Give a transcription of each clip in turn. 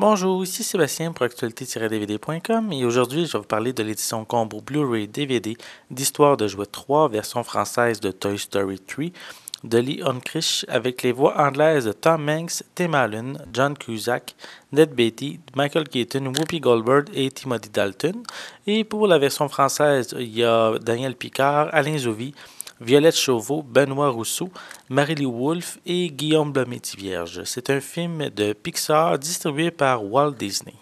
Bonjour, ici Sébastien pour actualité-dvd.com et aujourd'hui je vais vous parler de l'édition combo Blu-ray DVD d'Histoire de jouets 3, version française de Toy Story 3, de Lee Unkrich avec les voix anglaises de Tom Hanks, Tim Allen, John Cusack, Ned Beatty, Michael Keaton, Whoopi Goldberg et Timothy Dalton. Et pour la version française, il y a Daniel Picard, Alain Zouvi, Violette Chauveau, Benoît Rousseau, Marie-Lou Wolfe et Guillaume Blamétivierge. C'est un film de Pixar distribué par Walt Disney.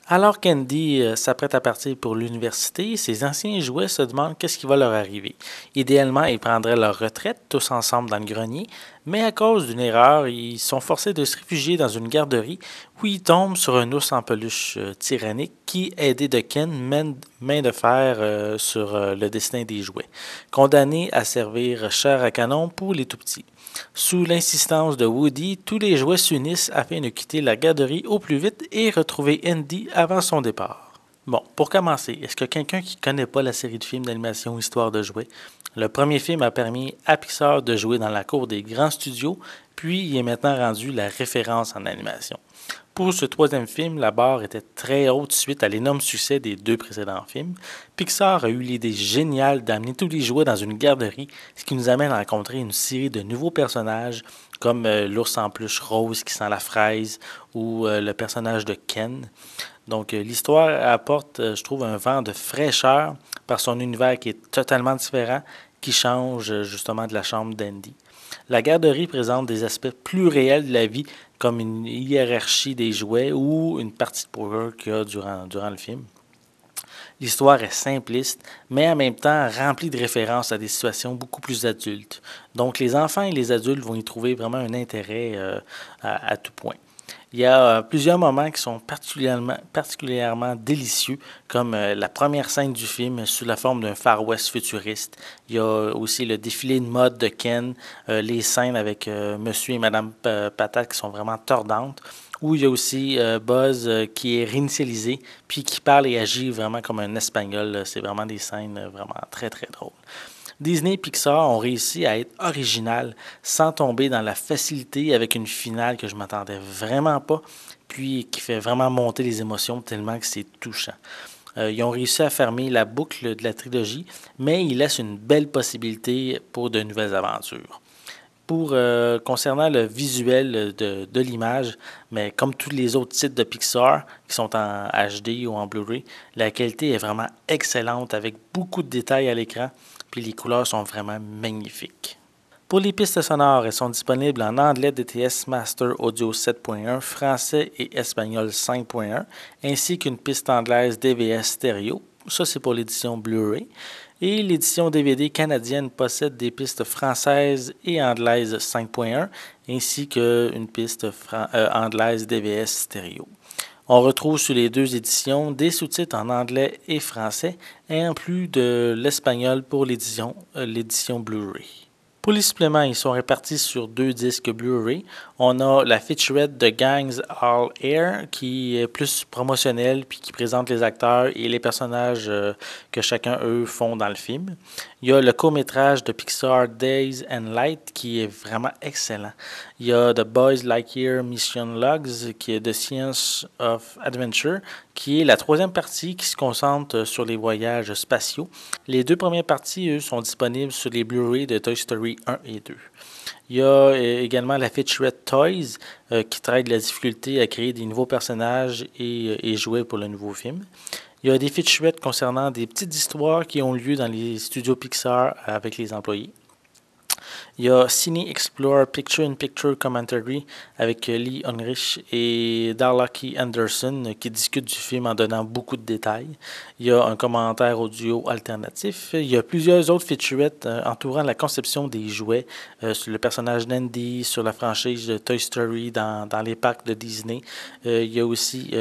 Alors qu'Andy s'apprête à partir pour l'université, ses anciens jouets se demandent qu'est-ce qui va leur arriver. Idéalement, ils prendraient leur retraite tous ensemble dans le grenier, mais à cause d'une erreur, ils sont forcés de se réfugier dans une garderie où ils tombent sur un ours en peluche tyrannique qui, aidé de Ken, mène main de fer sur le destin des jouets, condamné à servir chair à canon pour les tout-petits. Sous l'insistance de Woody, tous les jouets s'unissent afin de quitter la garderie au plus vite et retrouver Andy avant son départ. Bon, pour commencer, est-ce que quelqu'un qui ne connaît pas la série de films d'animation Histoire de jouets? Le premier film a permis à Pixar de jouer dans la cour des grands studios, puis il est maintenant rendu la référence en animation. Pour ce troisième film, la barre était très haute suite à l'énorme succès des deux précédents films. Pixar a eu l'idée géniale d'amener tous les jouets dans une garderie, ce qui nous amène à rencontrer une série de nouveaux personnages comme l'ours en peluche rose qui sent la fraise ou le personnage de Ken. Donc l'histoire apporte, je trouve, un vent de fraîcheur par son univers qui est totalement différent, qui change justement de la chambre d'Andy. La garderie présente des aspects plus réels de la vie, comme une hiérarchie des jouets ou une partie de poker qu'il y a durant le film. L'histoire est simpliste, mais en même temps remplie de références à des situations beaucoup plus adultes. Donc les enfants et les adultes vont y trouver vraiment un intérêt à tout point. Il y a plusieurs moments qui sont particulièrement délicieux, comme la première scène du film sous la forme d'un Far West futuriste. Il y a aussi le défilé de mode de Ken, les scènes avec Monsieur et Madame Patate qui sont vraiment tordantes, où il y a aussi Buzz qui est réinitialisé, puis qui parle et agit vraiment comme un Espagnol. C'est vraiment des scènes vraiment très très drôles. Disney et Pixar ont réussi à être original sans tomber dans la facilité avec une finale que je m'attendais vraiment pas, puis qui fait vraiment monter les émotions tellement que c'est touchant. Ils ont réussi à fermer la boucle de la trilogie, mais ils laissent une belle possibilité pour de nouvelles aventures. Concernant le visuel de l'image, mais comme tous les autres titres de Pixar qui sont en HD ou en Blu-ray, la qualité est vraiment excellente avec beaucoup de détails à l'écran, puis les couleurs sont vraiment magnifiques. Pour les pistes sonores, elles sont disponibles en anglais DTS Master Audio 7.1, français et espagnol 5.1, ainsi qu'une piste anglaise DVS stéréo. Ça, c'est pour l'édition Blu-ray. Et l'édition DVD canadienne possède des pistes françaises et anglaises 5.1, ainsi qu'une piste anglaise DVS stéréo. On retrouve sur les deux éditions des sous-titres en anglais et français, et en plus de l'espagnol pour l'édition Blu-ray. Pour les suppléments, ils sont répartis sur deux disques Blu-ray. On a la featurette de Gangs All Air qui est plus promotionnelle puis qui présente les acteurs et les personnages que chacun eux font dans le film. Il y a le court-métrage de Pixar Days and Light qui est vraiment excellent. Il y a The Boys Lightyear Mission Logs qui est The Science of Adventure qui est la troisième partie qui se concentre sur les voyages spatiaux. Les deux premières parties, eux, sont disponibles sur les Blu-ray de Toy Story 1 et 2. Il y a également la featurette Toys qui traite la difficulté à créer des nouveaux personnages et jouets pour le nouveau film. Il y a des featurettes concernant des petites histoires qui ont lieu dans les studios Pixar avec les employés. Il y a Cine Explore Picture-in-Picture Commentary avec Lee Unkrich et Darlaki Anderson qui discutent du film en donnant beaucoup de détails. Il y a un commentaire audio alternatif. Il y a plusieurs autres featurettes entourant la conception des jouets sur le personnage d'Andy, sur la franchise de Toy Story dans les parcs de Disney. Il y a aussi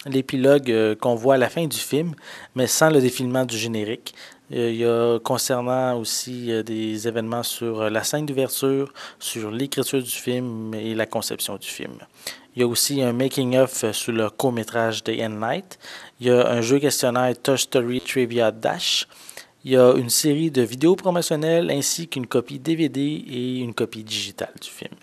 l'épilogue qu'on voit à la fin du film, mais sans le défilement du générique. Il y a concernant aussi des événements sur la scène d'ouverture, sur l'écriture du film et la conception du film. Il y a aussi un making-of sur le court-métrage Day and Night. Il y a un jeu questionnaire Toy Story Trivia Dash. Il y a une série de vidéos promotionnelles ainsi qu'une copie DVD et une copie digitale du film.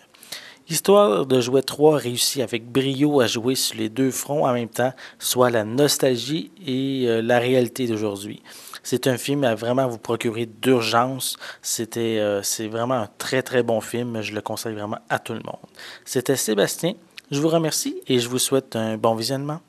Histoire de jouet 3 réussit avec brio à jouer sur les deux fronts en même temps, soit la nostalgie et la réalité d'aujourd'hui. C'est un film à vraiment vous procurer d'urgence. C'est vraiment un très très bon film. Je le conseille vraiment à tout le monde. C'était Sébastien. Je vous remercie et je vous souhaite un bon visionnement.